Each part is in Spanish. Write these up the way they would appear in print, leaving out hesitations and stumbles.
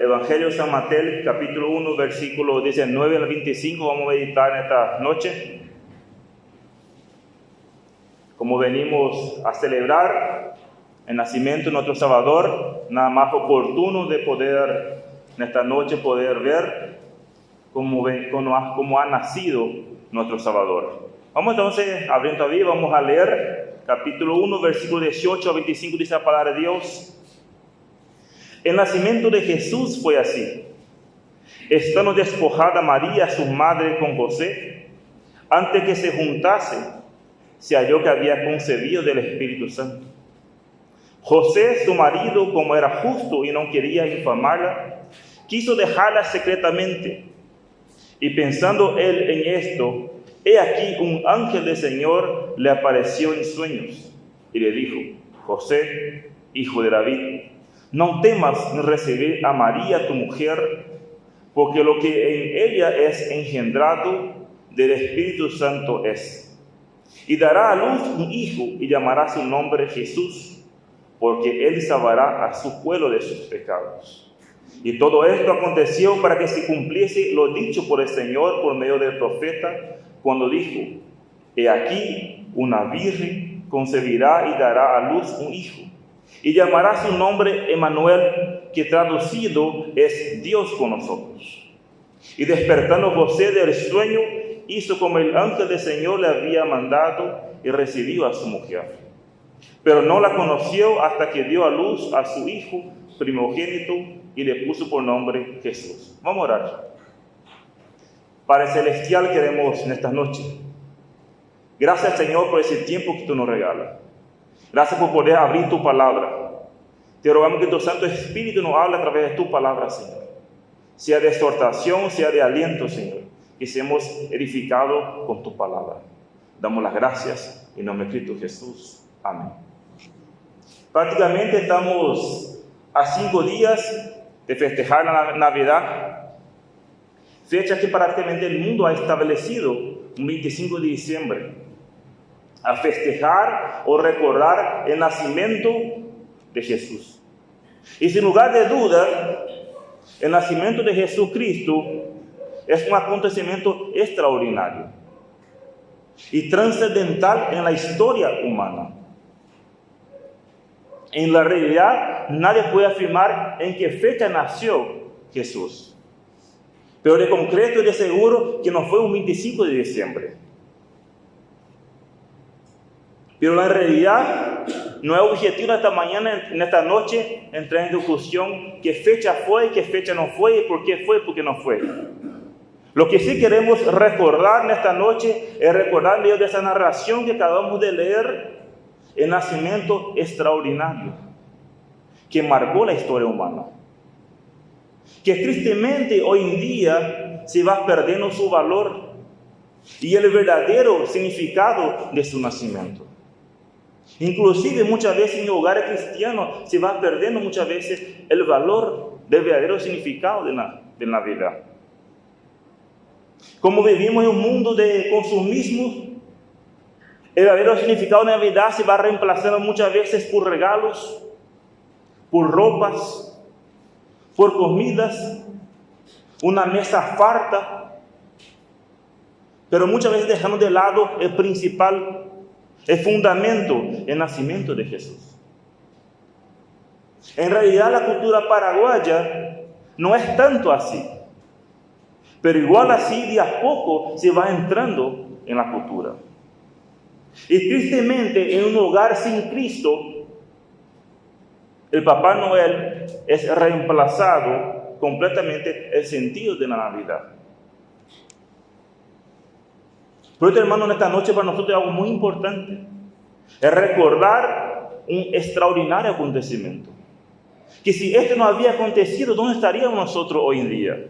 Evangelio de San Mateo, capítulo 1, versículo 19 al 25, vamos a meditar en esta noche. Como venimos a celebrar el nacimiento de nuestro Salvador, nada más oportuno de poder, en esta noche, poder ver cómo ha nacido nuestro Salvador. Vamos entonces, abriendo ahí, vamos a leer capítulo 1, versículo 18 a 25, dice la palabra de Dios. El nacimiento de Jesús fue así. Estando despojada María, su madre, con José, antes que se juntase, se halló que había concebido del Espíritu Santo. José, su marido, como era justo y no quería infamarla, quiso dejarla secretamente. Y pensando él en esto, he aquí un ángel del Señor le apareció en sueños y le dijo: José, hijo de David, no temas recibir a María tu mujer, porque lo que en ella es engendrado del Espíritu Santo es. Y dará a luz un hijo y llamará su nombre Jesús, porque él salvará a su pueblo de sus pecados. Y todo esto aconteció para que se cumpliese lo dicho por el Señor por medio del profeta, cuando dijo: He aquí una virgen concebirá y dará a luz un hijo, y llamará su nombre Emmanuel, que traducido es Dios con nosotros. Y despertando José del sueño, hizo como el ángel del Señor le había mandado y recibió a su mujer. Pero no la conoció hasta que dio a luz a su hijo primogénito y le puso por nombre Jesús. Vamos a orar. Padre Celestial, queremos en esta noche, gracias Señor por ese tiempo que tú nos regalas. Gracias por poder abrir tu palabra. Te rogamos que tu Santo Espíritu nos hable a través de tu palabra, Señor. Sea de exhortación, sea de aliento, Señor. Que seamos edificados con tu palabra. Damos las gracias en nombre de Cristo Jesús. Amén. Prácticamente estamos a 5 días de festejar la Navidad. Fecha que prácticamente el mundo ha establecido, un 25 de diciembre. A festejar o recordar el nacimiento de Jesús. Y sin lugar de duda, el nacimiento de Jesucristo es un acontecimiento extraordinario y trascendental en la historia humana. En la realidad, nadie puede afirmar en qué fecha nació Jesús. Pero de concreto y de seguro que no fue un 25 de diciembre. Pero la realidad no es objetivo esta mañana, en esta noche, entrar en discusión qué fecha fue, qué fecha no fue, y por qué no fue. Lo que sí queremos recordar en esta noche es recordar en medio de esa narración que acabamos de leer, el nacimiento extraordinario que marcó la historia humana. Que tristemente hoy en día se va perdiendo su valor y el verdadero significado de su nacimiento. Inclusive muchas veces en hogares cristianos se va perdiendo muchas veces el valor del verdadero significado de la vida. Como vivimos en un mundo de consumismo, el verdadero significado de la Navidad se va reemplazando muchas veces por regalos, por ropas, por comidas, una mesa farta, pero muchas veces dejamos de lado el principal, el fundamento, el nacimiento de Jesús. En realidad la cultura paraguaya no es tanto así, pero igual así de a poco se va entrando en la cultura. Y tristemente en un hogar sin Cristo, el Papá Noel es reemplazado completamente el sentido de la Navidad. Por eso, hermano, en esta noche para nosotros es algo muy importante. Es recordar un extraordinario acontecimiento. Que si esto no había acontecido, ¿dónde estaríamos nosotros hoy en día?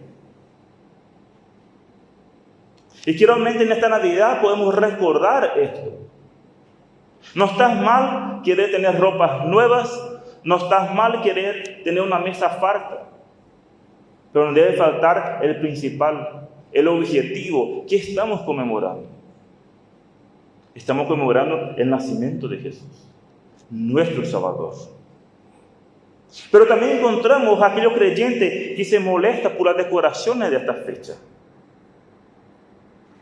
Y que realmente en esta Navidad podemos recordar esto. No está mal querer tener ropas nuevas, no está mal querer tener una mesa farta, pero no debe faltar el principal, el objetivo. ¿Qué estamos conmemorando? Estamos conmemorando el nacimiento de Jesús, nuestro Salvador. Pero también encontramos a aquellos creyentes que se molestan por las decoraciones de esta fecha,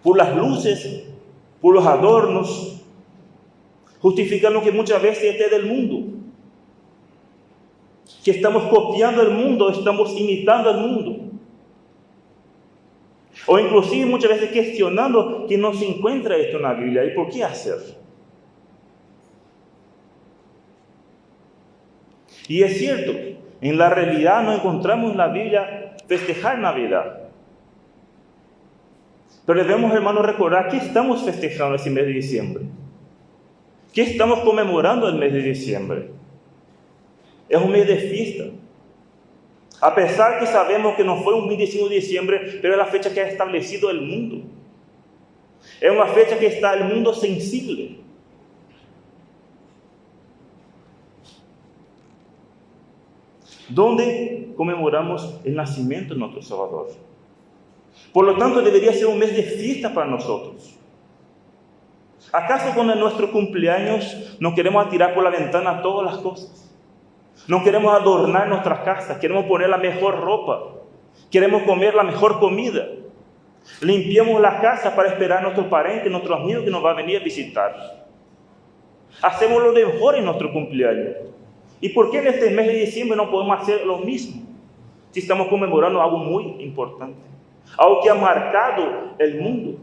por las luces, por los adornos, justificando que muchas veces este es del mundo, que estamos copiando el mundo, estamos imitando el mundo. O inclusive muchas veces cuestionando que no se encuentra esto en la Biblia. ¿Y por qué hacer? Y es cierto, en la realidad no encontramos en la Biblia festejar Navidad. Pero debemos, hermanos, recordar que estamos festejando ese mes de diciembre. ¿Qué estamos conmemorando el mes de diciembre? Es un mes de fiesta. A pesar que sabemos que no fue un 25 de diciembre, pero es la fecha que ha establecido el mundo. Es una fecha que está el mundo sensible. Donde conmemoramos el nacimiento de nuestro Salvador. Por lo tanto, debería ser un mes de fiesta para nosotros. ¿Acaso cuando es nuestro cumpleaños no queremos tirar por la ventana todas las cosas? No queremos adornar nuestras casas, queremos poner la mejor ropa, queremos comer la mejor comida. Limpiamos la casa para esperar a nuestro pariente, nuestro amigo que nos va a venir a visitar. Hacemos lo mejor en nuestro cumpleaños. ¿Y por qué en este mes de diciembre no podemos hacer lo mismo? Si estamos conmemorando algo muy importante, algo que ha marcado el mundo.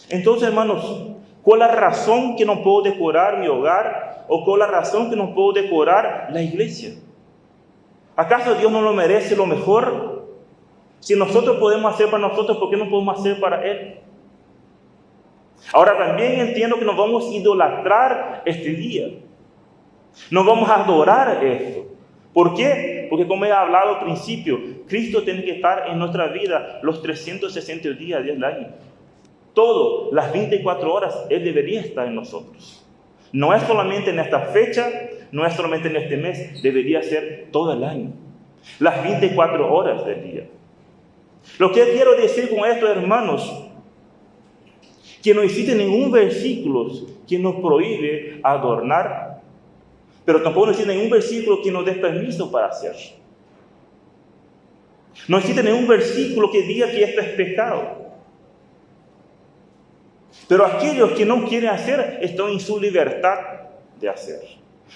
Entonces, hermanos, ¿cuál es la razón que no puedo decorar mi hogar? ¿O cuál es la razón que no puedo decorar la iglesia? ¿Acaso Dios no lo merece lo mejor? Si nosotros podemos hacer para nosotros, ¿por qué no podemos hacer para Él? Ahora también entiendo que nos vamos a idolatrar este día. Nos vamos a adorar esto. ¿Por qué? Porque como he hablado al principio, Cristo tiene que estar en nuestra vida los 360 días del año. Todas las 24 horas Él debería estar en nosotros. No es solamente en esta fecha, no es solamente en este mes, debería ser todo el año. Las 24 horas del día. Lo que quiero decir con esto, hermanos, que no existe ningún versículo que nos prohíbe adornar, pero tampoco no existe ningún versículo que nos dé permiso para hacer. No existe ningún versículo que diga que esto es pecado. Pero aquellos que no quieren hacer están en su libertad de hacer.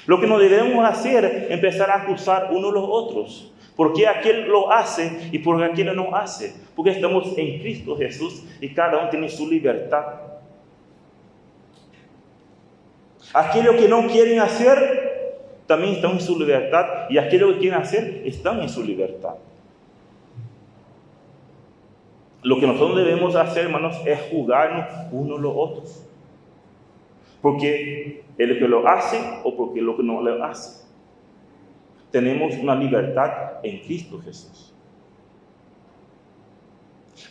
Lo que no debemos hacer es empezar a acusar unos a los otros. ¿Por qué aquel lo hace y por qué aquel no hace? Porque estamos en Cristo Jesús y cada uno tiene su libertad. Aquellos que no quieren hacer también están en su libertad, y aquellos que quieren hacer están en su libertad. Lo que nosotros debemos hacer, hermanos, es juzgarnos unos a los otros. Porque el que lo hace o porque el que no lo hace. Tenemos una libertad en Cristo Jesús.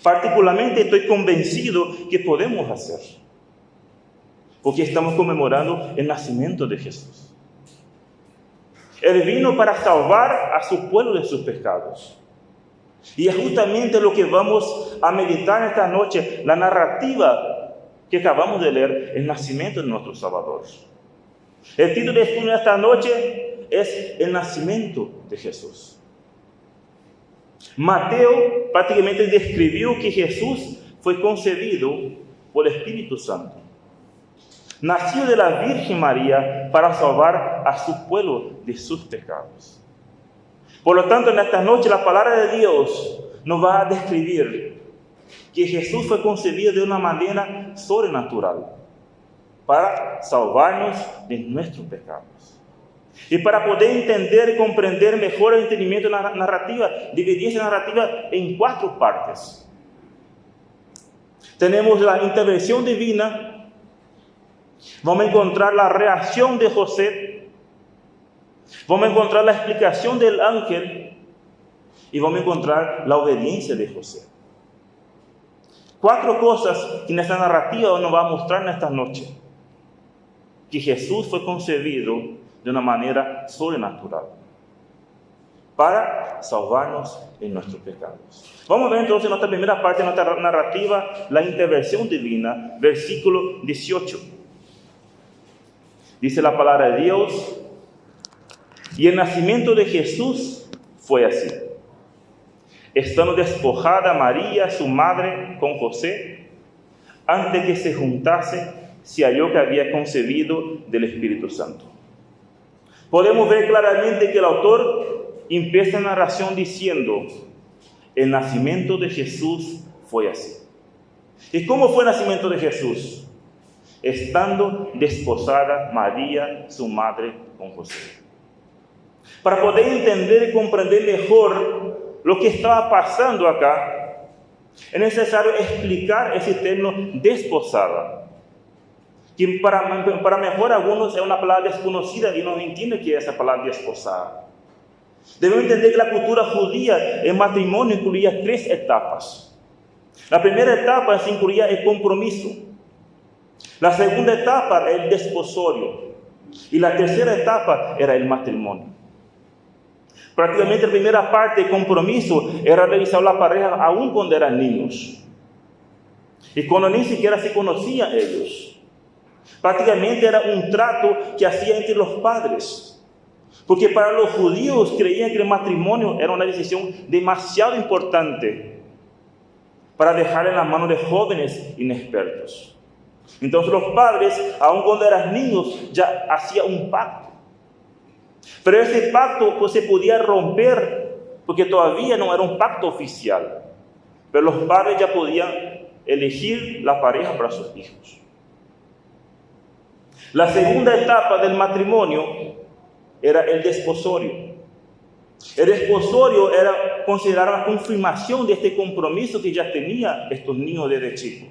Particularmente estoy convencido que podemos hacer. Porque estamos conmemorando el nacimiento de Jesús. Él vino para salvar a su pueblo de sus pecados. Y es justamente lo que vamos a meditar esta noche, la narrativa que acabamos de leer, el nacimiento de nuestro Salvador. El título de estudio de esta noche es el nacimiento de Jesús. Mateo prácticamente describió que Jesús fue concebido por el Espíritu Santo. Nació de la Virgen María para salvar a su pueblo de sus pecados. Por lo tanto, en esta noche la palabra de Dios nos va a describir que Jesús fue concebido de una manera sobrenatural para salvarnos de nuestros pecados. Y para poder entender y comprender mejor el entendimiento de la narrativa, dividí esa narrativa en 4 partes. Tenemos la intervención divina, vamos a encontrar la reacción de José, vamos a encontrar la explicación del ángel y vamos a encontrar la obediencia de José. 4 cosas que en esta narrativa nos va a mostrar en esta noche. Que Jesús fue concebido de una manera sobrenatural para salvarnos de nuestros pecados. Vamos a ver entonces en nuestra primera parte de nuestra narrativa, la intervención divina, versículo 18. Dice la palabra de Dios, y el nacimiento de Jesús fue así. Estando despojada María, su madre, con José, antes que se juntase, se halló que había concebido del Espíritu Santo. Podemos ver claramente que el autor empieza la narración diciendo, el nacimiento de Jesús fue así. ¿Y cómo fue el nacimiento de Jesús? Estando desposada María, su madre, con José. Para poder entender y comprender mejor lo que estaba pasando acá, es necesario explicar ese término desposada, que para mejor algunos es una palabra desconocida y no entienden qué es esa palabra desposada. Debemos entender que la cultura judía, el matrimonio incluía 3 etapas. La primera etapa se incluía el compromiso. La segunda etapa era el desposorio. Y la tercera etapa era el matrimonio. Prácticamente la primera parte, el compromiso, era realizar la pareja aún cuando eran niños. Y cuando ni siquiera se conocían ellos. Prácticamente era un trato que hacía entre los padres. Porque para los judíos creían que el matrimonio era una decisión demasiado importante para dejar en las manos de jóvenes inexpertos. Entonces los padres, aun cuando eran niños, ya hacían un pacto. Pero ese pacto pues, se podía romper porque todavía no era un pacto oficial. Pero los padres ya podían elegir la pareja para sus hijos. La segunda etapa del matrimonio era el desposorio. El desposorio era considerado la confirmación de este compromiso que ya tenían estos niños desde chicos.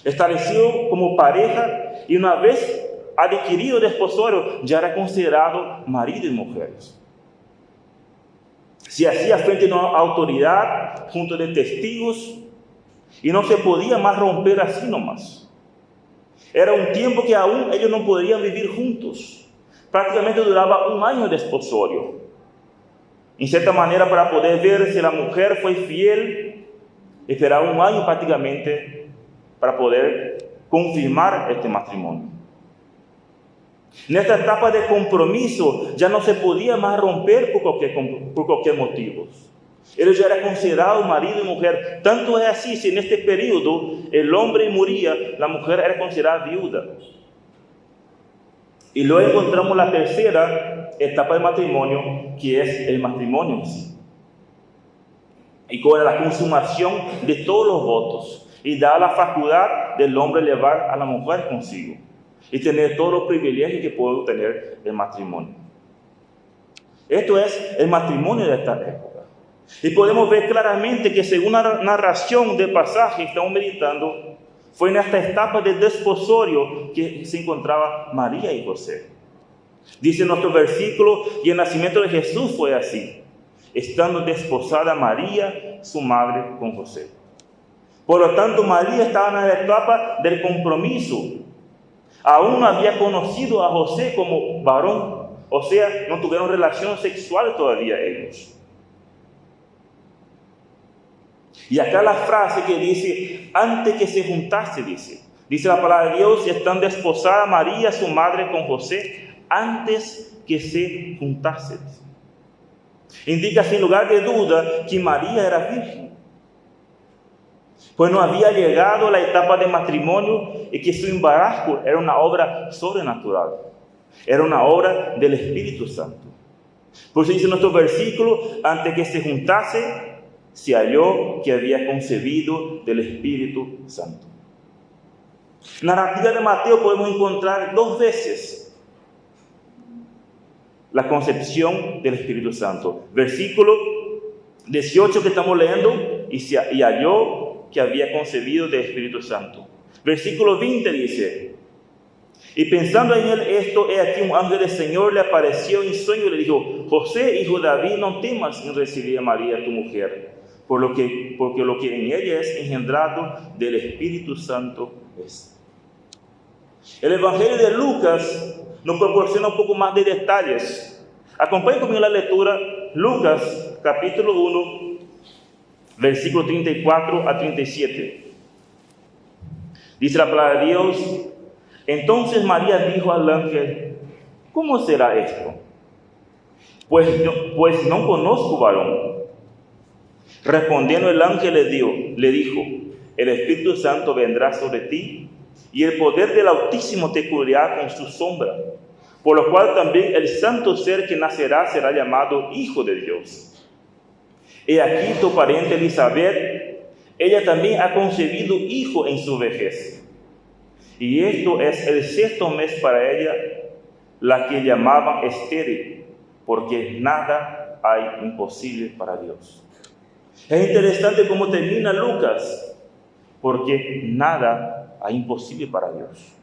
Establecido como pareja y una vez adquirido el desposorio ya era considerado marido y mujeres. Se hacía frente a una autoridad junto de testigos y no se podía más romper así nomás. Era un tiempo que aún ellos no podían vivir juntos. Prácticamente duraba 1 año de desposorio. En cierta manera, para poder ver si la mujer fue fiel, esperaba 1 año prácticamente para poder confirmar este matrimonio. En esta etapa de compromiso ya no se podía más romper por cualquier motivo. Ellos ya eran considerados marido y mujer. Tanto es así, si en este periodo el hombre moría, la mujer era considerada viuda. Y luego encontramos la tercera etapa del matrimonio, que es el matrimonio en sí. Y con la consumación de todos los votos. Y da la facultad del hombre llevar a la mujer consigo. Y tener todos los privilegios que puede tener el matrimonio. Esto es el matrimonio de esta época. Y podemos ver claramente que según la narración del pasaje que estamos meditando, fue en esta etapa de desposorio que se encontraba María y José. Dice nuestro versículo, y el nacimiento de Jesús fue así, estando desposada María, su madre, con José. Por lo tanto, María estaba en la etapa del compromiso. Aún no había conocido a José como varón, o sea, no tuvieron relaciones sexuales todavía ellos. Y acá la frase que dice, antes que se juntase, dice la palabra de Dios, están desposada María, su madre, con José, antes que se juntase. Indica sin lugar de duda que María era virgen. Pues no había llegado a la etapa de matrimonio y que su embarazo era una obra sobrenatural. Era una obra del Espíritu Santo. Por eso dice nuestro versículo, antes que se juntase, se halló que había concebido del Espíritu Santo. En la narrativa de Mateo podemos encontrar 2 veces la concepción del Espíritu Santo. Versículo 18 que estamos leyendo, y halló que había concebido del Espíritu Santo. Versículo 20 dice, y pensando en él esto, he aquí un ángel del Señor le apareció en sueño y le dijo, José, hijo de David, no temas en recibir a María tu mujer, porque lo que en ella es engendrado del Espíritu Santo es. El Evangelio de Lucas nos proporciona un poco más de detalles. Acompañen conmigo la lectura, Lucas capítulo 1, versículo 34 a 37. Dice la palabra de Dios, entonces María dijo al ángel, ¿cómo será esto? Pues no conozco varón. Respondiendo el ángel le dijo, el Espíritu Santo vendrá sobre ti, y el poder del Altísimo te cubrirá con su sombra, por lo cual también el santo ser que nacerá será llamado Hijo de Dios. He aquí tu pariente Elizabeth, ella también ha concebido hijo en su vejez, y esto es el 6º mes para ella, la que llamaban estéril, porque nada hay imposible para Dios. Es interesante cómo termina Lucas, porque nada hay imposible para Dios.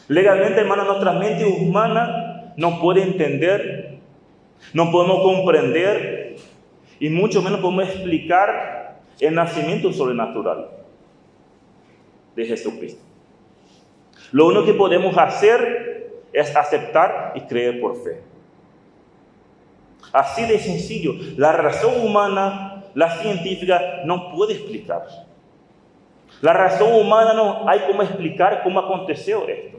Legalmente, hermanos, nuestra mente humana no puede entender, no podemos comprender y mucho menos podemos explicar el nacimiento sobrenatural de Jesucristo. Lo único que podemos hacer es aceptar y creer por fe. Así de sencillo. La razón humana, la científica, no puede explicar. La razón humana no hay cómo explicar cómo aconteció esto.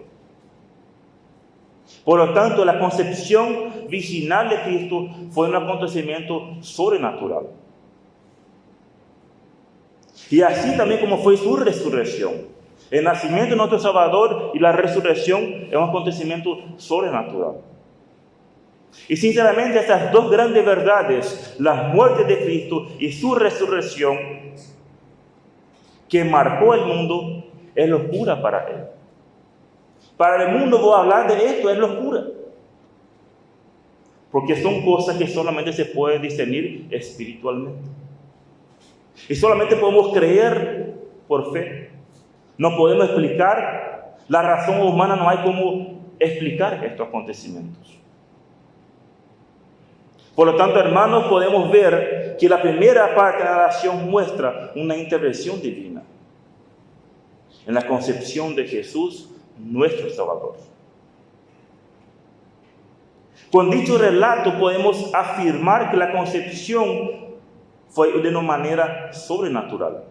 Por lo tanto, la concepción virginal de Cristo fue un acontecimiento sobrenatural. Y así también como fue su resurrección. El nacimiento de nuestro Salvador y la resurrección es un acontecimiento sobrenatural. Y sinceramente, estas dos grandes verdades, la muerte de Cristo y su resurrección, que marcó el mundo, es locura para él. Para el mundo, voy a hablar de esto, es locura. Porque son cosas que solamente se pueden discernir espiritualmente. Y solamente podemos creer por fe. No podemos explicar, la razón humana no hay cómo explicar estos acontecimientos. Por lo tanto, hermanos, podemos ver que la primera parte de la oración muestra una intervención divina en la concepción de Jesús, nuestro Salvador. Con dicho relato podemos afirmar que la concepción fue de una manera sobrenatural.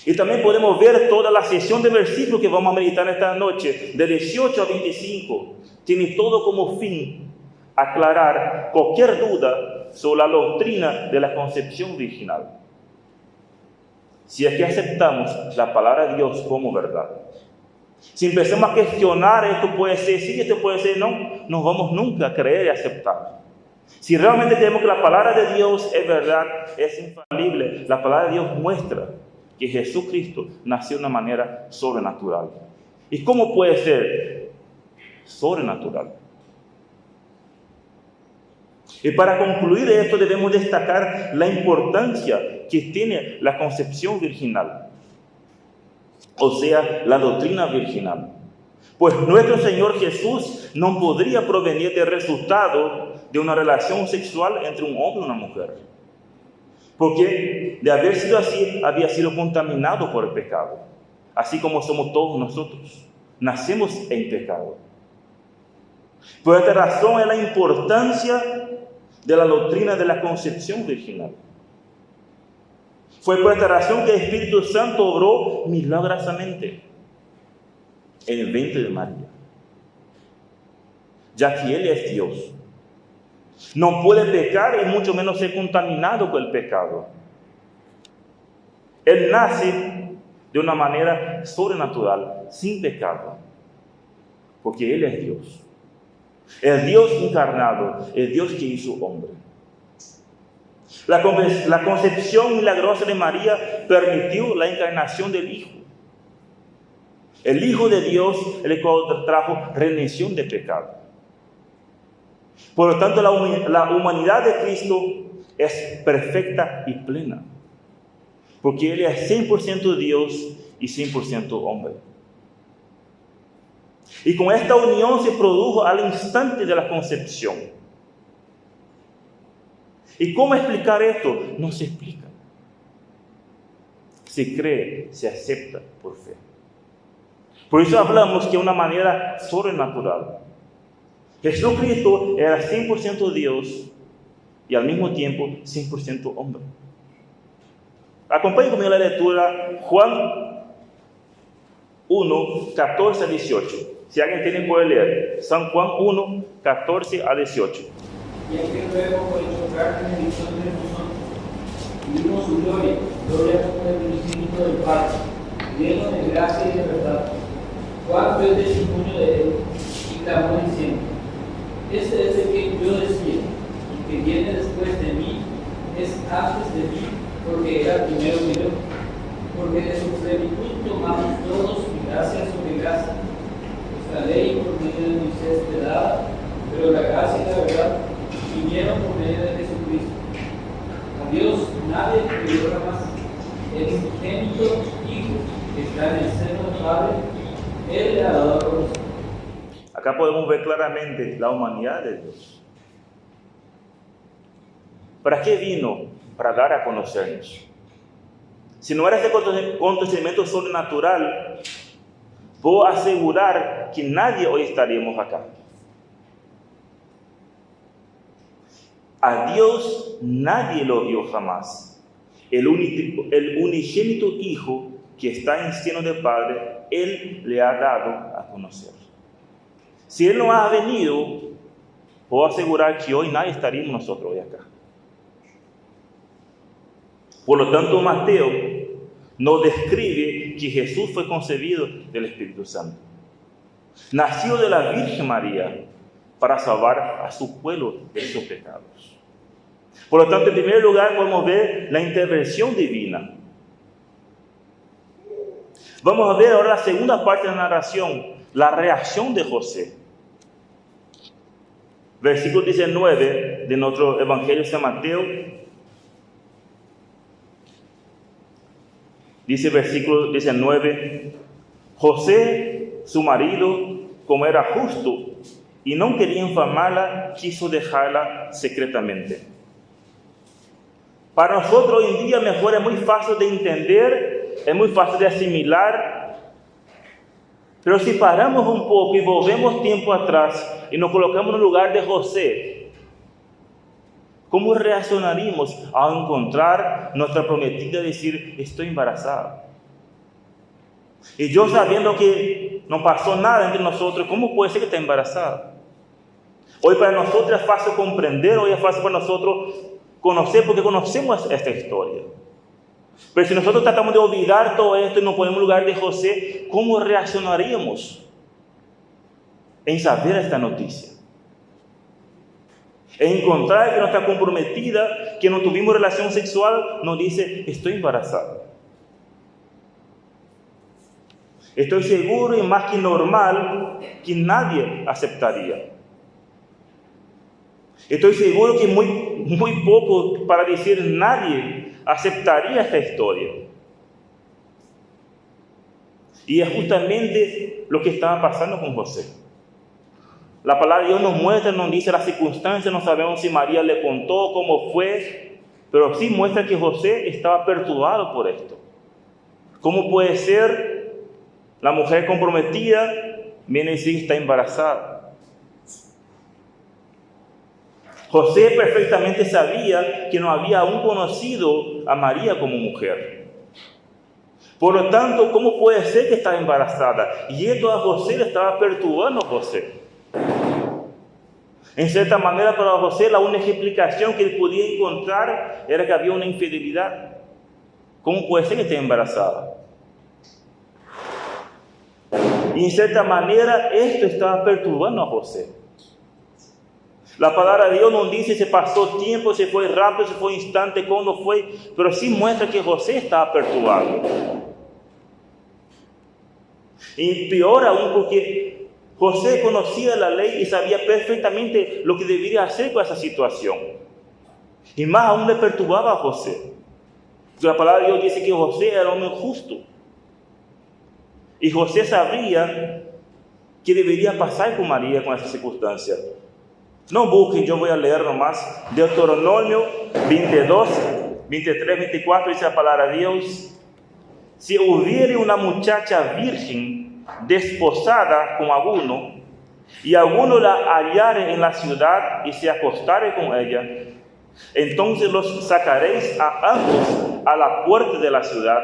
Y también podemos ver toda la sección de versículos que vamos a meditar esta noche, de 18 a 25, tiene todo como fin aclarar cualquier duda sobre la doctrina de la concepción virginal. Si es que aceptamos la palabra de Dios como verdad. Si empezamos a cuestionar, esto puede ser sí, esto puede ser no, no vamos nunca a creer y aceptar. Si realmente creemos que la palabra de Dios es verdad, es infalible, la palabra de Dios muestra que Jesucristo nació de una manera sobrenatural. ¿Y cómo puede ser sobrenatural? Y para concluir esto debemos destacar la importancia que tiene la concepción virginal, o sea, la doctrina virginal. Pues nuestro Señor Jesús no podría provenir del resultado de una relación sexual entre un hombre y una mujer, porque de haber sido así, había sido contaminado por el pecado, así como somos todos nosotros, nacemos en pecado. Por esta razón es la importancia de la doctrina de la concepción virginal. Fue por esta razón que el Espíritu Santo obró milagrosamente en el vientre de María, ya que Él es Dios. No puede pecar y mucho menos ser contaminado por el pecado. Él nace de una manera sobrenatural, sin pecado, porque Él es Dios. El Dios encarnado, el Dios que hizo hombre. La concepción milagrosa de María permitió la encarnación del Hijo. El Hijo de Dios, el cual trajo redención de pecado. Por lo tanto, la humanidad de Cristo es perfecta y plena, porque Él es 100% Dios y 100% hombre. Y con esta unión se produjo al instante de la concepción. ¿Y cómo explicar esto? No se explica. Se cree, se acepta por fe. Por eso hablamos que de una manera sobrenatural. Jesucristo era 100% Dios y al mismo tiempo 100% hombre. Acompañen conmigo la lectura Juan 1, 14 a 18. Si alguien tiene, puede leer. San Juan 1, 14 a 18. Y aquel luego fue hecho carne en visión de nosotros, y vimos su gloria, gloria como del unigénito del Padre, lleno de gracia y de verdad. Juan dio testimonio de él y clamó diciendo: Este es el que yo decía, el que viene después de mí es antes de mí, porque era primero que yo. Porque de su plenitud tomamos todos gracia sobre gracia. Pues la ley por medio de Moisés te daba, pero la gracia y la verdad vinieron por medio de Jesucristo. A Dios nadie le dio jamás. El unigénito Hijo que está en el seno del Padre, Él le ha dado a conocer. Acá podemos ver claramente la humanidad de Dios. ¿Para qué vino? Para dar a conocernos. Si no era ese acontecimiento sobrenatural, puedo asegurar que nadie hoy estaríamos acá. A Dios nadie lo vio jamás. El unigénito Hijo que está en el seno del Padre, Él le ha dado a conocer. Si Él no ha venido, puedo asegurar que hoy nadie estaríamos nosotros hoy acá. Por lo tanto, Mateo nos describe que Jesús fue concebido del Espíritu Santo. Nació de la Virgen María para salvar a su pueblo de sus pecados. Por lo tanto, en primer lugar, podemos ver la intervención divina. Vamos a ver ahora la segunda parte de la narración, la reacción de José. Versículo 19 de nuestro Evangelio de San Mateo. Dice versículo 19, José, su marido, como era justo y no quería infamarla, quiso dejarla secretamente. Para nosotros hoy en día mejor es muy fácil de entender, es muy fácil de asimilar, pero si paramos un poco y volvemos tiempo atrás y nos colocamos en el lugar de José, ¿cómo reaccionaríamos al encontrar nuestra prometida y decir, estoy embarazada? Y yo sabiendo que no pasó nada entre nosotros, ¿cómo puede ser que esté embarazada? Hoy para nosotros es fácil comprender, hoy es fácil para nosotros conocer, porque conocemos esta historia. Pero si nosotros tratamos de olvidar todo esto y nos ponemos en el lugar de José, ¿cómo reaccionaríamos en saber esta noticia? Encontrar que no está comprometida, que no tuvimos relación sexual, nos dice, estoy embarazada. Estoy seguro y más que normal que nadie aceptaría. Estoy seguro que muy poco, para decir nadie, aceptaría esta historia. Y es justamente lo que estaba pasando con José. La palabra de Dios nos muestra, nos dice las circunstancias, no sabemos si María le contó cómo fue, pero sí muestra que José estaba perturbado por esto. ¿Cómo puede ser la mujer comprometida, viene y dice que está embarazada? José perfectamente sabía que no había aún conocido a María como mujer. Por lo tanto, ¿cómo puede ser que estaba embarazada? Y esto a José le estaba perturbando a José. En cierta manera, para José, la única explicación que él podía encontrar era que había una infidelidad. ¿Cómo puede ser que esté embarazada? Y en cierta manera, esto estaba perturbando a José. La palabra de Dios nos dice si pasó tiempo, si fue rápido, si fue instante, cuándo fue, pero sí muestra que José estaba perturbado. Y peor aún porque José conocía la ley y sabía perfectamente lo que debería hacer con esa situación. Y más aún le perturbaba a José. Porque la palabra de Dios dice que José era un hombre justo. Y José sabía que debería pasar con María con esa circunstancia. No busquen, yo voy a leer nomás. Deuteronomio 22, 23, 24 dice la palabra de Dios. Si hubiere una muchacha virgen desposada con alguno, y alguno la hallare en la ciudad y se acostare con ella, entonces los sacaréis a ambos a la puerta de la ciudad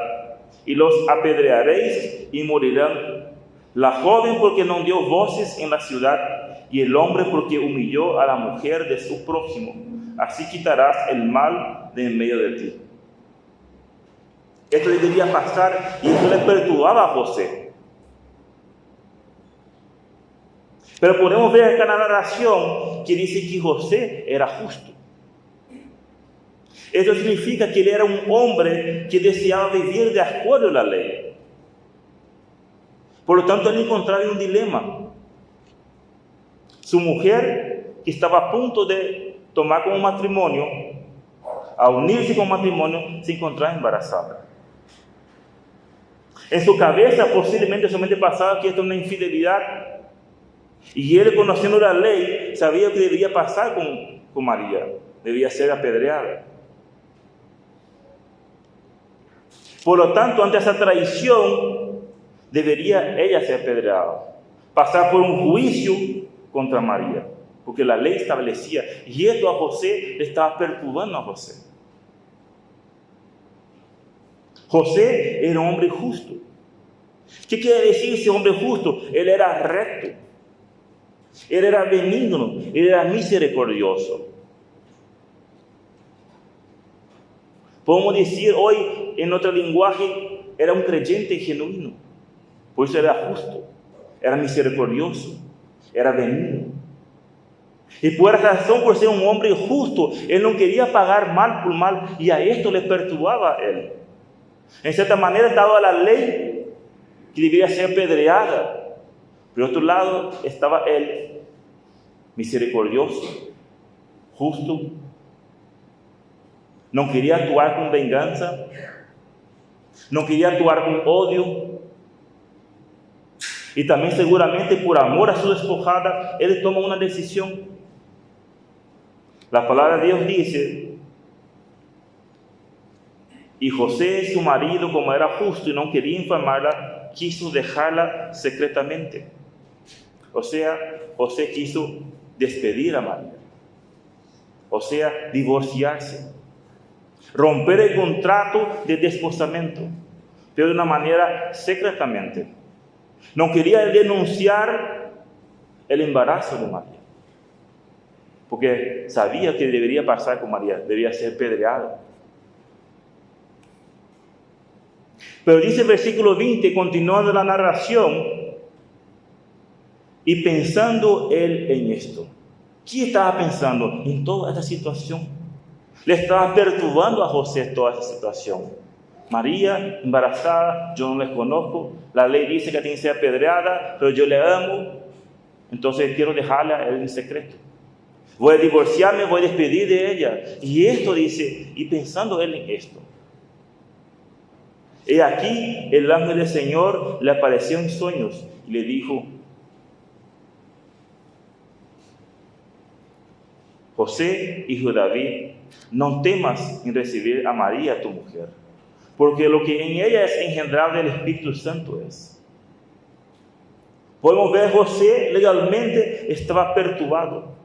y los apedrearéis y morirán. La joven porque no dio voces en la ciudad, y el hombre porque humilló a la mujer de su prójimo. Así quitarás el mal de en medio de ti. Esto debería pasar, y esto le perturbaba a José. Pero podemos ver acá en la narración que dice que José era justo. Esto significa que él era un hombre que deseaba vivir de acuerdo a la ley. Por lo tanto, él encontraba un dilema. Su mujer, que estaba a punto de tomar como matrimonio, a unirse con matrimonio, se encontraba embarazada. En su cabeza posiblemente solamente pasaba que esto es una infidelidad. Y él, conociendo la ley, sabía que debía pasar con María. Debía ser apedreada. Por lo tanto, ante esa traición, debería ella ser apedreada. Pasar por un juicio contra María. Porque la ley establecía. Y esto a José le estaba perturbando a José. José era un hombre justo. ¿Qué quiere decir ese hombre justo? Él era recto. Él era benigno. Él era misericordioso. Podemos decir hoy, en nuestro lenguaje, era un creyente genuino. Por eso era justo. Era misericordioso. Era benigno. Y por esa razón, por ser un hombre justo, él no quería pagar mal por mal. Y a esto le perturbaba a él. En cierta manera estaba la ley que debía ser apedreada. Por otro lado estaba él, misericordioso, justo. No quería actuar con venganza. No quería actuar con odio. Y también seguramente por amor a su despojada, él toma una decisión. La palabra de Dios dice: y José, su marido, como era justo y no quería infamarla, quiso dejarla secretamente. O sea, José quiso despedir a María. O sea, divorciarse. Romper el contrato de desposamiento, pero de una manera secretamente. No quería denunciar el embarazo de María, porque sabía que debería pasar con María, debía ser apedreada. Pero dice el versículo 20, continuando la narración, y pensando él en esto. ¿Qué estaba pensando en toda esta situación? Le estaba perturbando a José toda esta situación. María, embarazada, yo no la conozco. La ley dice que tiene que ser apedreada, pero yo le amo. Entonces quiero dejarla a él en secreto. Voy a divorciarme, voy a despedir de ella. Y esto dice, y pensando él en esto. He aquí, el ángel del Señor le apareció en sueños y le dijo: José, hijo de David, no temas en recibir a María tu mujer, porque lo que en ella es engendrado del Espíritu Santo es. Podemos ver José legalmente estaba perturbado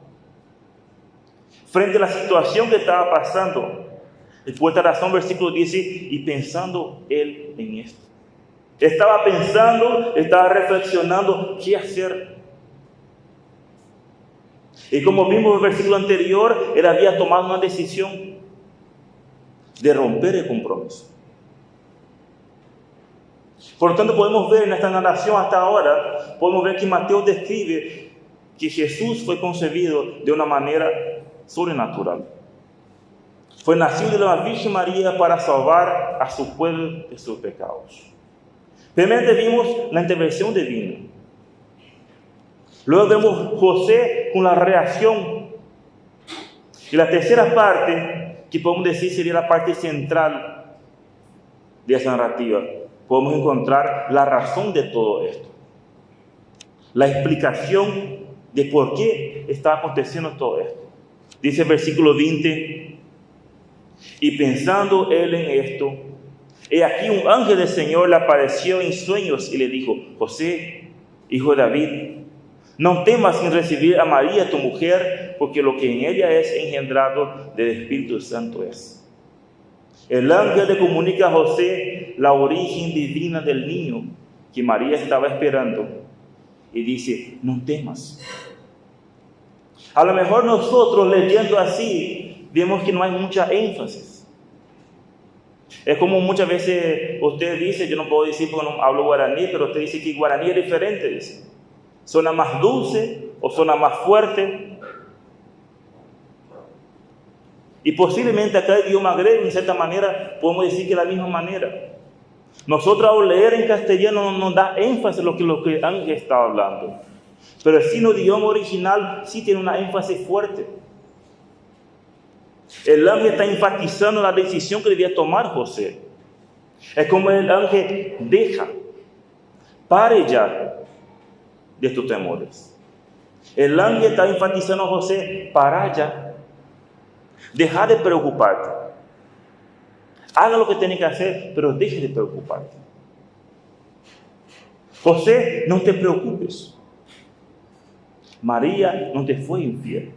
frente a la situación que estaba pasando. Y por esta razón, versículo 10, y pensando él en esto. Estaba pensando, estaba reflexionando qué hacer. Y como vimos en el versículo anterior, él había tomado una decisión de romper el compromiso. Por lo tanto, podemos ver en esta narración hasta ahora, podemos ver que Mateo describe que Jesús fue concebido de una manera sobrenatural. Fue nacido de la Virgen María para salvar a su pueblo de sus pecados. Primeramente vimos la intervención divina. Luego vemos José con la reacción. Y la tercera parte, que podemos decir sería la parte central de esa narrativa, podemos encontrar la razón de todo esto. La explicación de por qué está aconteciendo todo esto. Dice el versículo 20, y pensando él en esto, he aquí un ángel del Señor le apareció en sueños y le dijo: José, hijo de David, no temas en recibir a María tu mujer, porque lo que en ella es engendrado del Espíritu Santo es. El ángel le comunica a José la origen divina del niño que María estaba esperando y dice, no temas. A lo mejor nosotros leyendo así, vemos que no hay mucha énfasis. Es como muchas veces usted dice, yo no puedo decir porque no hablo guaraní, pero usted dice que guaraní es diferente, dice. Suena más dulce o suena más fuerte. Y posiblemente acá el idioma griego, en cierta manera, podemos decir que de la misma manera. Nosotros al leer en castellano no nos da énfasis en lo que el ángel está hablando. Pero sí en el idioma original sí tiene una énfasis fuerte. El ángel está enfatizando la decisión que debía tomar José. Es como el ángel deja, pare ya de tus temores. El ángel está enfatizando a José, para ya, deja de preocuparte. Haga lo que tiene que hacer, pero deje de preocuparte. José, no te preocupes. María no te fue infiel.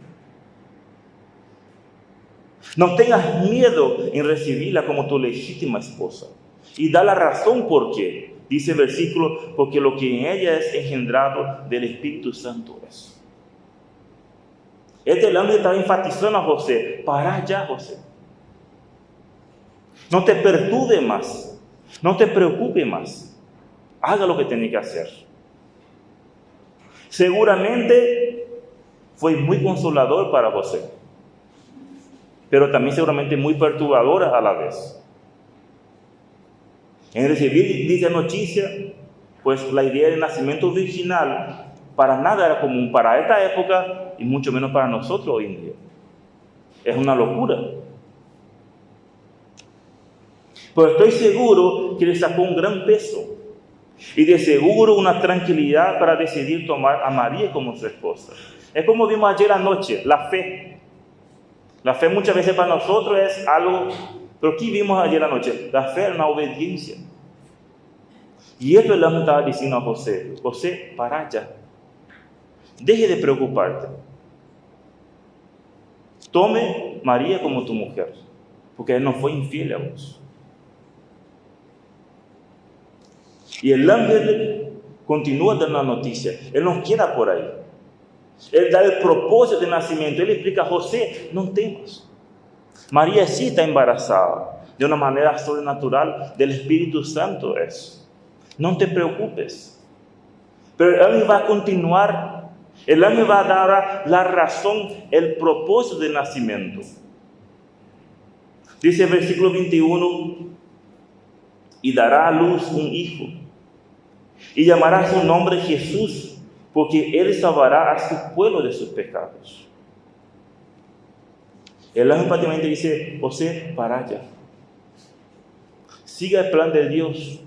No tengas miedo en recibirla como tu legítima esposa. Y da la razón por qué. Dice el versículo, porque lo que en ella es engendrado del Espíritu Santo es. Este ángel está enfatizando a José. Para ya, José. No te perturbe más. No te preocupe más. Haga lo que tiene que hacer. Seguramente fue muy consolador para José, pero también seguramente muy perturbadora a la vez. En recibir dicha noticia, pues la idea del nacimiento virginal para nada era común para esta época y mucho menos para nosotros hoy en día. Es una locura. Pero estoy seguro que le sacó un gran peso y de seguro una tranquilidad para decidir tomar a María como su esposa. Es como vimos ayer anoche, la fe. La fe muchas veces para nosotros es algo, pero ¿qué vimos ayer anoche? La fe es una obediencia. Y esto el ángel estaba diciendo a José, José, para ya. Deje de preocuparte. Tome María como tu mujer, porque él no fue infiel a vos. Y el ángel continúa dando la noticia. Él nos queda por ahí. Él da el propósito del nacimiento. Él explica a José, no temas. María sí está embarazada. De una manera sobrenatural del Espíritu Santo es. No te preocupes. Pero el ángel va a continuar. El ángel va a dar la razón, el propósito del nacimiento. Dice el versículo 21, y dará a luz un hijo. Y llamará su nombre Jesús, porque él salvará a su pueblo de sus pecados. El ángel prácticamente dice, José, para allá. Siga el plan de Dios.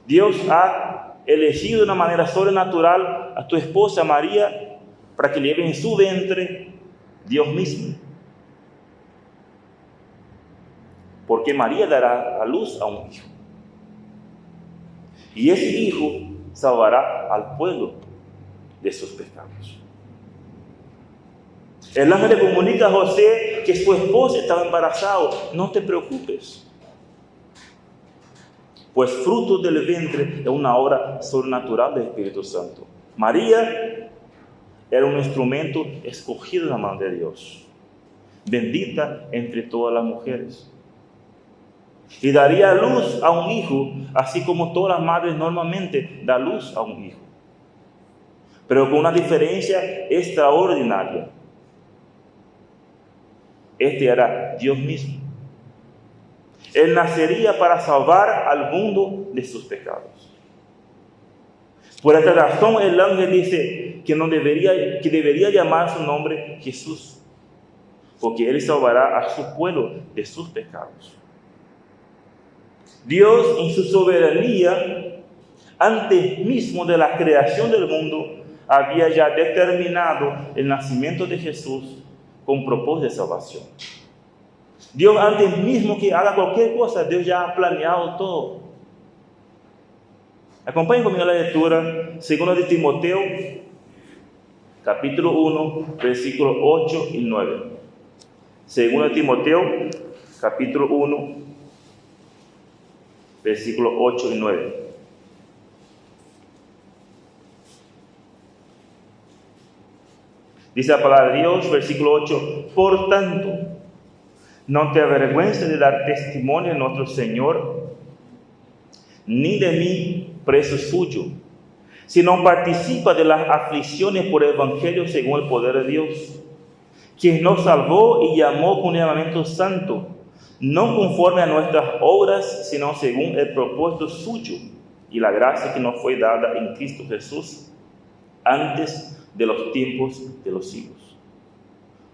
Dios ha elegido de una manera sobrenatural a tu esposa María para que lleve en su vientre Dios mismo. Porque María dará a luz a un hijo. Y ese hijo salvará al pueblo de sus pecados. El ángel le comunica a José que su esposa estaba embarazada. No te preocupes, pues fruto del vientre es una obra sobrenatural del Espíritu Santo. María era un instrumento escogido en la mano de Dios, bendita entre todas las mujeres. Y daría luz a un hijo, así como todas las madres normalmente dan luz a un hijo. Pero con una diferencia extraordinaria. Este era Dios mismo. Él nacería para salvar al mundo de sus pecados. Por esta razón el ángel dice que debería llamar su nombre Jesús, porque él salvará a su pueblo de sus pecados. Dios en su soberanía, antes mismo de la creación del mundo, había ya determinado el nacimiento de Jesús con propósito de salvación. Dios antes mismo que haga cualquier cosa, Dios ya ha planeado todo. Acompañen conmigo la lectura, 2 de Timoteo, capítulo 1, versículos 8 y 9. 2 de Timoteo, capítulo 1, versículos 8 y 9. Dice la palabra de Dios, versículo 8, por tanto, no te avergüences de dar testimonio a nuestro Señor, ni de mí, preso suyo, sino participa de las aflicciones por el Evangelio según el poder de Dios, quien nos salvó y llamó con un llamamiento santo, no conforme a nuestras obras, sino según el propósito suyo y la gracia que nos fue dada en Cristo Jesús antes de los tiempos de los siglos.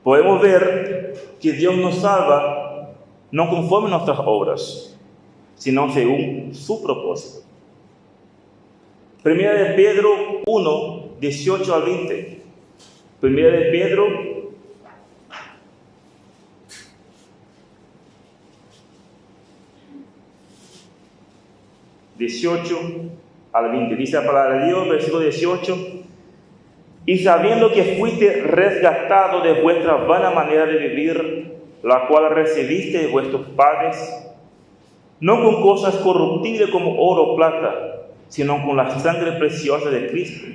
Podemos ver que Dios nos salva no conforme a nuestras obras, sino según su propósito. Primera de Pedro 1, 18 al 20. Primera de Pedro 18 al 20. Dice la palabra de Dios, versículo 18. Y sabiendo que fuiste resgatado de vuestra vana manera de vivir, la cual recibiste de vuestros padres, no con cosas corruptibles como oro o plata, sino con la sangre preciosa de Cristo,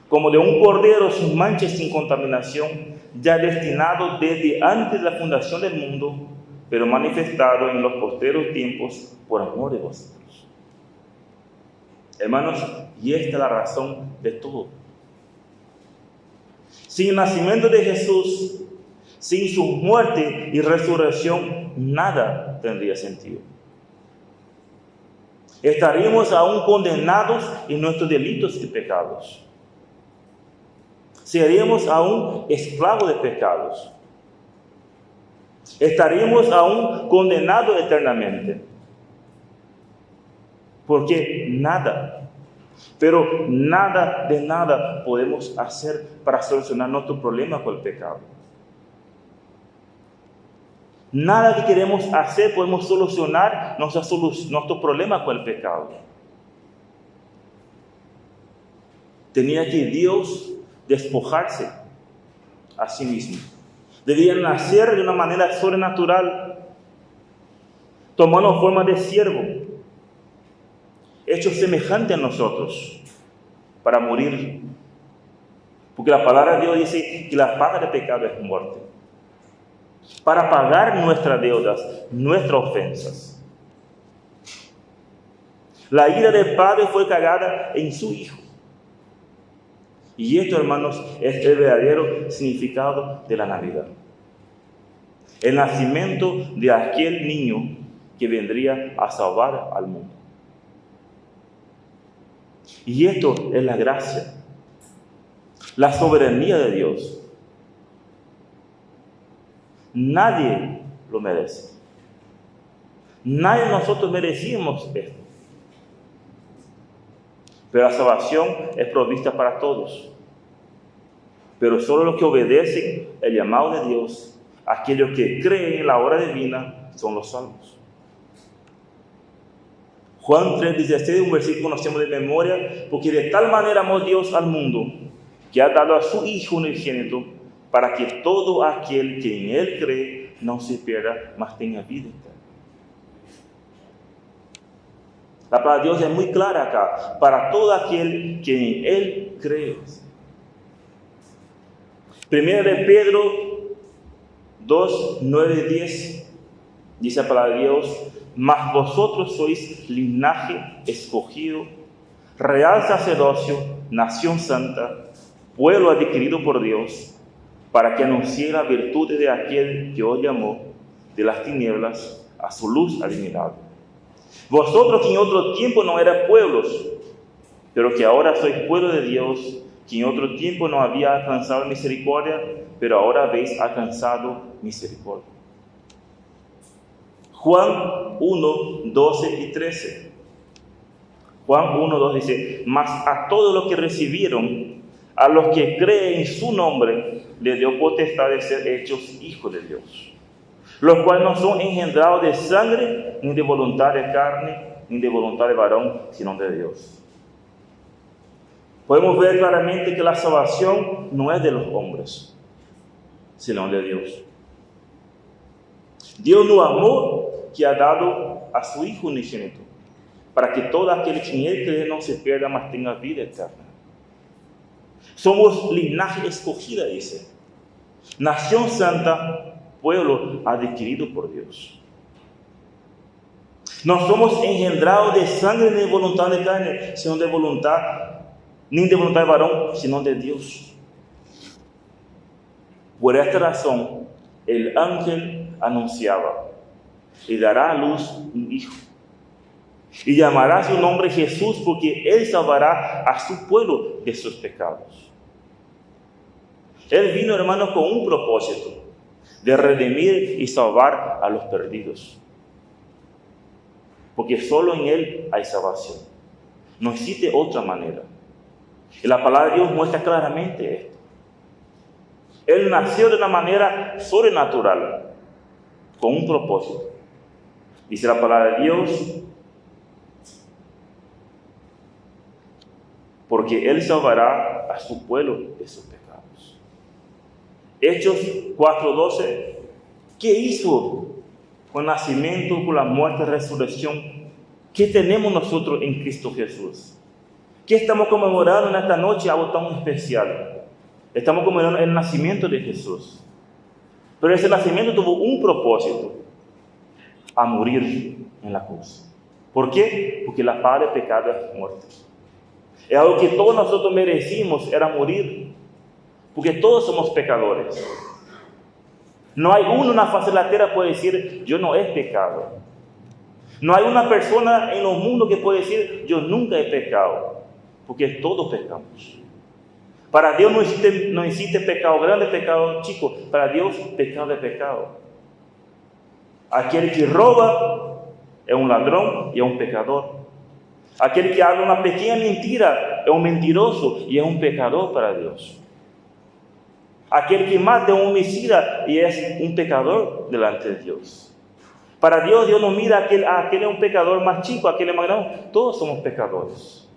como de un cordero sin mancha y sin contaminación, ya destinado desde antes de la fundación del mundo, pero manifestado en los postreros tiempos por amor de vosotros. Hermanos, y esta es la razón de todo. Sin el nacimiento de Jesús, sin su muerte y resurrección, nada tendría sentido. Estaríamos aún condenados en nuestros delitos y pecados. Seríamos aún esclavos de pecados. Estaríamos aún condenados eternamente. Porque nada, pero nada de nada podemos hacer para solucionar nuestro problema con el pecado. Nada que queremos hacer podemos solucionar nuestro problema con el pecado. Tenía que Dios despojarse a sí mismo. Debía nacer de una manera sobrenatural, tomando forma de siervo, hecho semejante a nosotros, para morir. Porque la palabra de Dios dice que la paga del pecado es muerte. Para pagar nuestras deudas, nuestras ofensas. La ira del Padre fue cargada en su Hijo. Y esto, hermanos, es el verdadero significado de la Navidad. El nacimiento de aquel niño que vendría a salvar al mundo. Y esto es la gracia, la soberanía de Dios. Nadie lo merece. Nadie de nosotros merecíamos esto. Pero la salvación es provista para todos. Pero solo los que obedecen el llamado de Dios, aquellos que creen en la obra divina, son los salvos. Juan 3:16, un versículo que conocemos de memoria, porque de tal manera amó Dios al mundo, que ha dado a su Hijo unigénito, para que todo aquel que en Él cree no se pierda, mas tenga vida eterna. La palabra de Dios es muy clara acá, para todo aquel que en Él cree. Primera de Pedro 2, 9, 10, dice la palabra de Dios, mas vosotros sois linaje escogido, real sacerdocio, nación santa, pueblo adquirido por Dios, para que anuncie las virtudes de aquel que os llamó de las tinieblas a su luz admirable. Vosotros que en otro tiempo no erais pueblos, pero que ahora sois pueblo de Dios, que en otro tiempo no había alcanzado misericordia, pero ahora habéis alcanzado misericordia. Juan 1, 12 y 13. Juan 1, 2 dice, mas a todos los que recibieron, a los que creen en su nombre, les dio potestad de ser hechos hijos de Dios, los cuales no son engendrados de sangre, ni de voluntad de carne, ni de voluntad de varón, sino de Dios. Podemos ver claramente que la salvación no es de los hombres, sino de Dios. Dios nos amó, que ha dado a su Hijo unigénito, para que todo aquel que en Él cree no se pierda, mas tenga vida eterna. Somos linaje escogida, dice. Nación santa, pueblo adquirido por Dios. No somos engendrados de sangre ni de voluntad de carne, sino de voluntad, ni de voluntad de varón, sino de Dios. Por esta razón, el ángel anunciaba: y dará a luz un hijo, y llamará su nombre Jesús, porque él salvará a su pueblo de sus pecados. Él vino, hermanos, con un propósito: de redimir y salvar a los perdidos. Porque solo en Él hay salvación. No existe otra manera. Y la palabra de Dios muestra claramente esto. Él nació de una manera sobrenatural, con un propósito. Dice la palabra de Dios: porque Él salvará a su pueblo de sus pecados. Hechos 4:12. ¿Qué hizo con el nacimiento, con la muerte y resurrección? ¿Qué tenemos nosotros en Cristo Jesús? ¿Qué estamos conmemorando en esta noche? Algo tan especial. Estamos conmemorando el nacimiento de Jesús. Pero ese nacimiento tuvo un propósito: a morir en la cruz. ¿Por qué? Porque la paga del pecado es muerte. Es algo que todos nosotros merecimos, era morir. Porque todos somos pecadores. No hay uno en la faz de la tierra que puede decir: yo no he pecado. No hay una persona en el mundo que puede decir: yo nunca he pecado. Porque todos pecamos. Para Dios no existe pecado grande, pecado chico. Para Dios, pecado es pecado. Aquel que roba es un ladrón y es un pecador. Aquel que habla una pequeña mentira es un mentiroso y es un pecador para Dios. Aquel que mata es un homicida y es un pecador delante de Dios. Para Dios, Dios no mira a aquel es un pecador más chico, a aquel es más grande. Todos somos pecadores.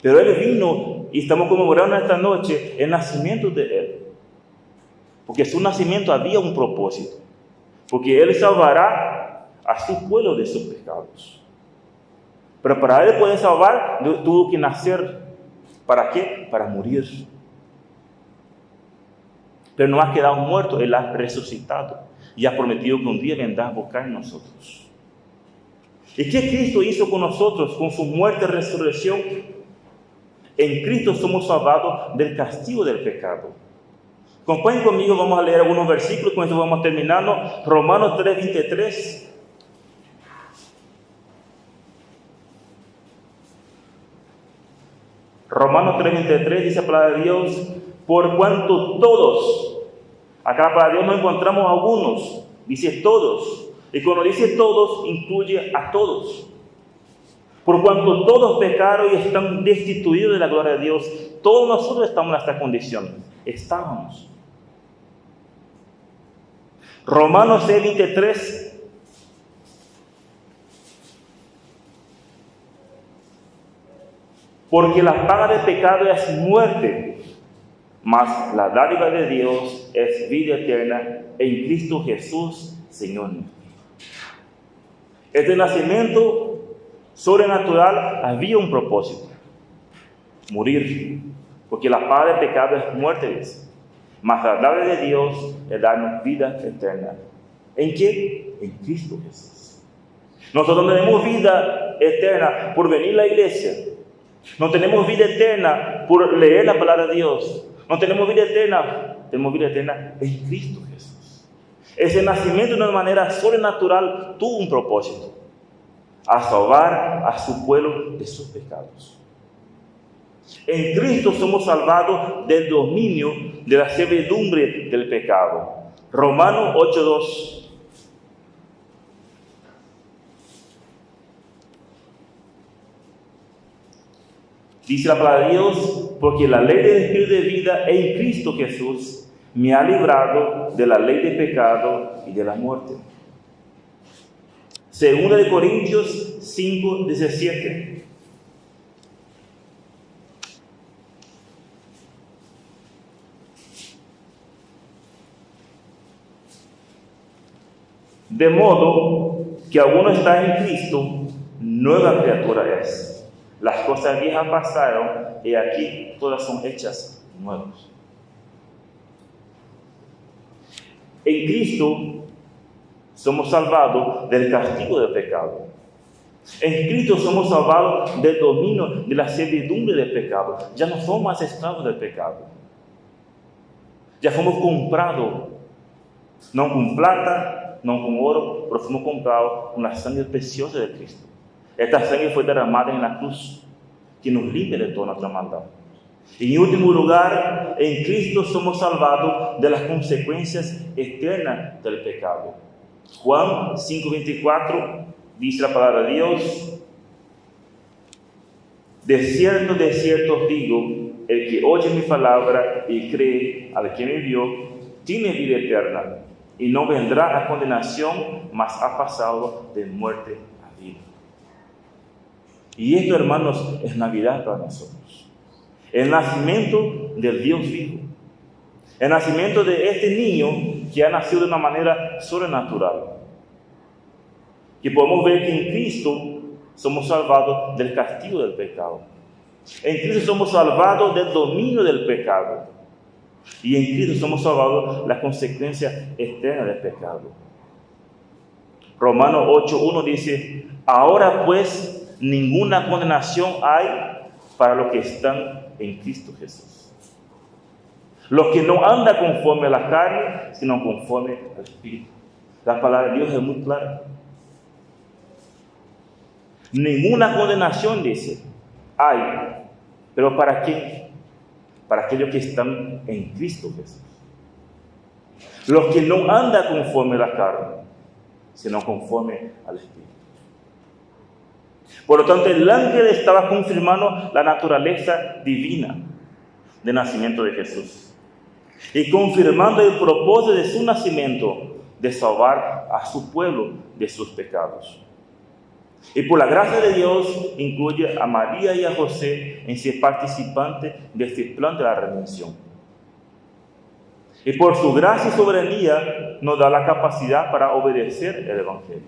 Pero Él vino y estamos conmemorando esta noche el nacimiento de Él. Porque su nacimiento había un propósito. Porque Él salvará a su pueblo de sus pecados. Pero para Él poder salvar, tuvo que nacer. ¿Para qué? Para morir. Pero no ha quedado muerto, Él ha resucitado. Y ha prometido que un día vendrá a buscar en nosotros. ¿Y qué Cristo hizo con nosotros, con su muerte y resurrección? En Cristo somos salvados del castigo del pecado. Acompañen conmigo, vamos a leer algunos versículos, con eso vamos terminando. Romanos 3:23. Romanos 3:23 dice la palabra de Dios: por cuanto todos, acá la palabra de Dios no encontramos algunos, dice todos. Y cuando dice todos, incluye a todos. Por cuanto todos pecaron y están destituidos de la gloria de Dios. Todos nosotros estamos en esta condición. Estábamos. Romanos 6:23. Porque la paga del pecado es muerte, mas la dádiva de Dios es vida eterna en Cristo Jesús, Señor nuestro. Este nacimiento sobrenatural había un propósito: morir, porque la paga del pecado es muerte, mas la dádiva de Dios es darnos vida eterna. ¿En qué? En Cristo Jesús. Nosotros tenemos vida eterna por venir a la iglesia. No tenemos vida eterna por leer la palabra de Dios. No tenemos vida eterna, tenemos vida eterna en Cristo Jesús. Ese nacimiento de una manera sobrenatural tuvo un propósito: a salvar a su pueblo de sus pecados. En Cristo somos salvados del dominio de la servidumbre del pecado. Romanos 8:2. Dice la palabra de Dios: porque la ley del Espíritu de vida en Cristo Jesús me ha librado de la ley de pecado y de la muerte. Segunda de Corintios 5:17. De modo que alguno está en Cristo, nueva criatura es. Las cosas viejas pasaron y aquí todas son hechas nuevas. En Cristo somos salvados del castigo del pecado. En Cristo somos salvados del dominio de la servidumbre del pecado. Ya no somos más esclavos del pecado. Ya fuimos comprados, no con plata, no con oro, pero fuimos comprados con la sangre preciosa de Cristo. Esta sangre fue derramada en la cruz, que nos limpia de toda nuestra maldad. Y en último lugar, en Cristo somos salvados de las consecuencias eternas del pecado. Juan 5:24 dice la palabra de Dios: de cierto os digo, el que oye mi palabra y cree al que me envió, tiene vida eterna, y no vendrá a condenación, mas ha pasado de muerte a vida. Y esto, hermanos, es Navidad para nosotros. El nacimiento del Dios vivo. El nacimiento de este niño que ha nacido de una manera sobrenatural. Que podemos ver que en Cristo somos salvados del castigo del pecado. En Cristo somos salvados del dominio del pecado. Y en Cristo somos salvados de las consecuencias externas del pecado. Romanos 8:1 dice: ahora pues ninguna condenación hay para los que están en Cristo Jesús. Los que no andan conforme a la carne, sino conforme al Espíritu. La palabra de Dios es muy clara. Ninguna condenación, dice, hay. ¿Pero para quién? Para aquellos que están en Cristo Jesús. Los que no andan conforme a la carne, sino conforme al Espíritu. Por lo tanto, el ángel estaba confirmando la naturaleza divina del nacimiento de Jesús. Y confirmando el propósito de su nacimiento, de salvar a su pueblo de sus pecados. Y por la gracia de Dios, incluye a María y a José en ser participantes de este plan de la redención. Y por su gracia y soberanía, nos da la capacidad para obedecer el Evangelio.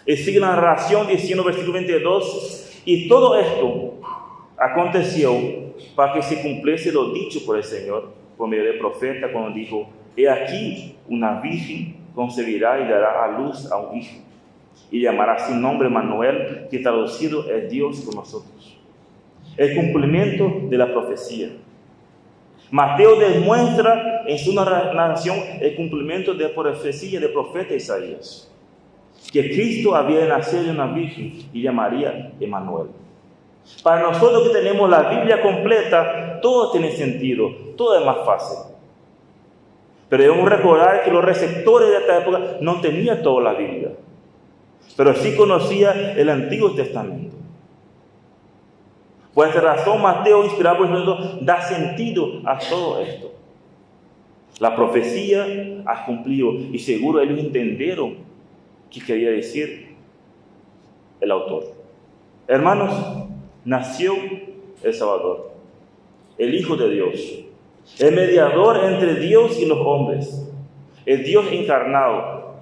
Y sigue la narración diciendo, versículo 22, y todo esto aconteció para que se cumpliese lo dicho por el Señor, por medio del profeta, cuando dijo: he aquí, una virgen concebirá y dará a luz a un hijo, y llamará su nombre Manuel, que traducido es Dios con nosotros. El cumplimiento de la profecía. Mateo demuestra en su narración el cumplimiento de la profecía del profeta Isaías, que Cristo había de nacer de una virgen y llamaría Emmanuel. Para nosotros que tenemos la Biblia completa, todo tiene sentido, todo es más fácil. Pero debemos recordar que los receptores de esta época no tenían toda la Biblia, pero sí conocía el Antiguo Testamento. Por esta razón, Mateo, inspirado por el Espíritu, da sentido a todo esto. La profecía ha cumplido, y seguro ellos entendieron qué quería decir el autor. Hermanos, nació el Salvador, el Hijo de Dios, el mediador entre Dios y los hombres, el Dios encarnado,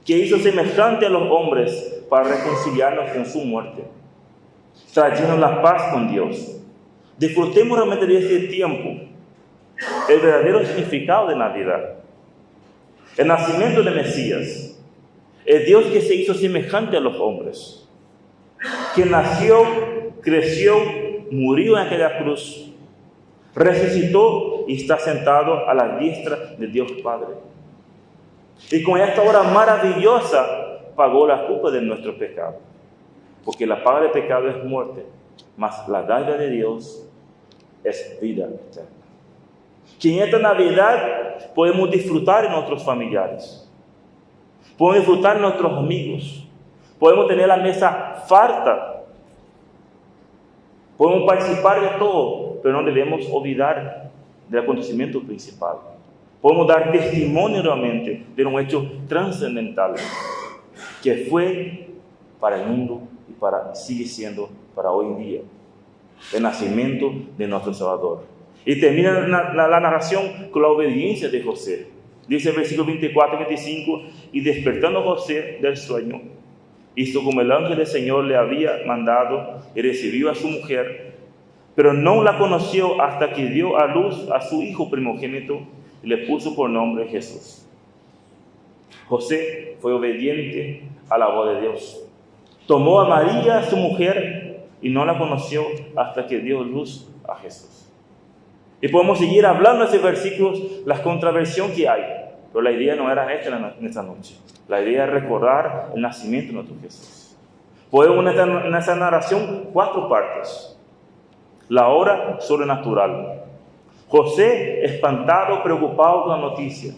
que hizo semejante a los hombres para reconciliarnos con su muerte, trayendo la paz con Dios. Disfrutemos realmente de este tiempo, el verdadero significado de Navidad, el nacimiento del Mesías, el Dios que se hizo semejante a los hombres, que nació, creció, murió en aquella cruz, resucitó y está sentado a la diestra de Dios Padre. Y con esta obra maravillosa pagó la culpa de nuestro pecado. Porque la paga del pecado es muerte, mas la dádiva de Dios es vida eterna. Que en esta Navidad podemos disfrutar de nuestros familiares, podemos disfrutar de nuestros amigos, podemos tener la mesa farta, podemos participar de todo, pero no debemos olvidar del acontecimiento principal. Podemos dar testimonio realmente de un hecho trascendental que fue para el mundo y sigue siendo para hoy en día el nacimiento de nuestro Salvador. Y termina la narración con la obediencia de José. Dice el versículo 24 y 25: y despertando José del sueño, hizo como el ángel del Señor le había mandado y recibió a su mujer, pero no la conoció hasta que dio a luz a su hijo primogénito, y le puso por nombre Jesús. José fue obediente a la voz de Dios. Tomó a María, su mujer, y no la conoció hasta que dio luz a Jesús. Y podemos seguir hablando de esos versículos, la controversión que hay. Pero la idea no era esta en esta noche. La idea es recordar el nacimiento de nuestro Jesús. Podemos en esta narración 4 partes. La hora sobrenatural. José, espantado, preocupado con la noticia.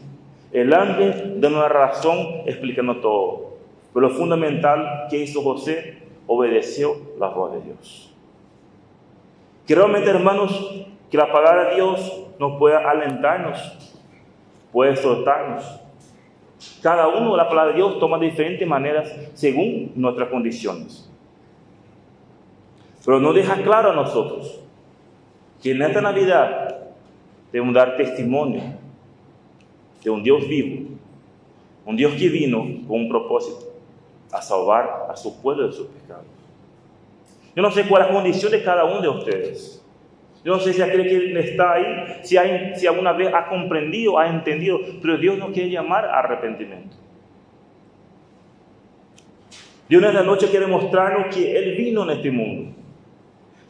El ángel dando una razón, explicando todo. Pero lo fundamental que hizo José, obedeció la voz de Dios. Que realmente, hermanos, que la palabra de Dios nos pueda alentarnos, puede exhortarnos. Cada uno de la palabra de Dios toma diferentes maneras según nuestras condiciones. Pero nos deja claro a nosotros que en esta Navidad debemos dar testimonio de un Dios vivo, un Dios que vino con un propósito, a salvar a su pueblo de sus pecados. Yo no sé cuál es la condición de cada uno de ustedes. Yo no sé si aquel que está ahí, si alguna vez ha comprendido, ha entendido, pero Dios nos quiere llamar a arrepentimiento. Dios en esta noche quiere mostrarnos que Él vino en este mundo,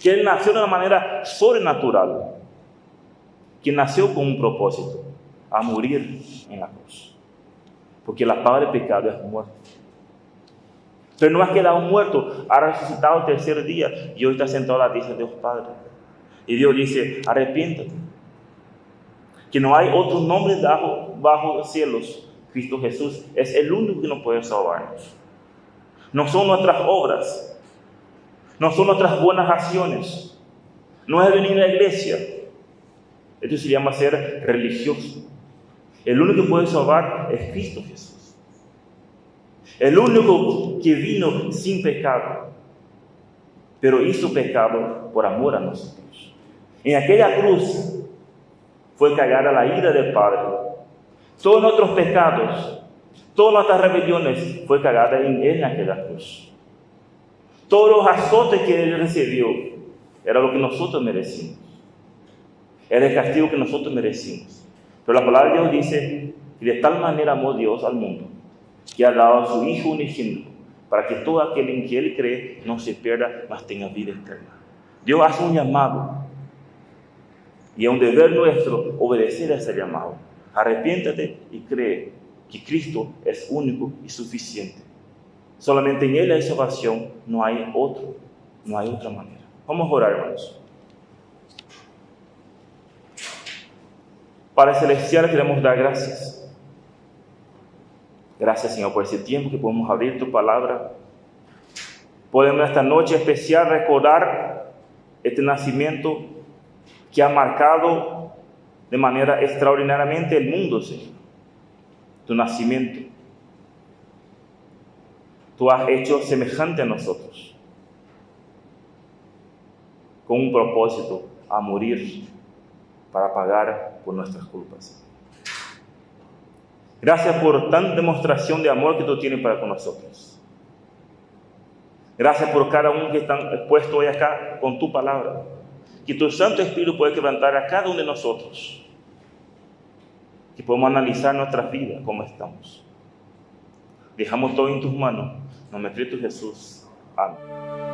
que Él nació de una manera sobrenatural, que nació con un propósito, a morir en la cruz. Porque la paga del pecado es muerte. Pero no ha quedado muerto, ha resucitado el tercer día y hoy está sentado a la diestra de Dios Padre. Y Dios dice, arrepiéntate. Que no hay otro nombre bajo los cielos. Cristo Jesús es el único que nos puede salvarnos. No son nuestras obras, no son nuestras buenas acciones, no es venir a la iglesia. Esto se llama ser religioso. El único que puede salvar es Cristo Jesús. El único que vino sin pecado, pero hizo pecado por amor a nosotros. En aquella cruz fue cargada la ira del Padre. Todos nuestros pecados, todas nuestras rebeliones fue cargada en Él en aquella cruz. Todos los azotes que Él recibió era lo que nosotros merecimos. Era el castigo que nosotros merecimos. Pero la palabra de Dios dice que de tal manera amó Dios al mundo que ha dado a su Hijo unigénito para que todo aquel en que Él cree no se pierda, mas tenga vida eterna. Dios hace un llamado y es un deber nuestro obedecer a ese llamado. Arrepiéntate y cree que Cristo es único y suficiente. Solamente en Él hay salvación, no hay otra manera. Vamos a orar, hermanos. Padre Celestial, queremos dar gracias. Gracias, Señor, por ese tiempo que podemos abrir tu palabra. Podemos esta noche especial recordar este nacimiento que ha marcado de manera extraordinariamente el mundo, Señor. Tu nacimiento. Tú has hecho semejante a nosotros, con un propósito, a morir para pagar por nuestras culpas. Gracias por tanta demostración de amor que tú tienes para con nosotros. Gracias por cada uno que está expuesto hoy acá con tu palabra. Que tu Santo Espíritu puede quebrantar a cada uno de nosotros. Que podamos analizar nuestras vidas, cómo estamos. Dejamos todo en tus manos. En nombre de Cristo Jesús. Amén.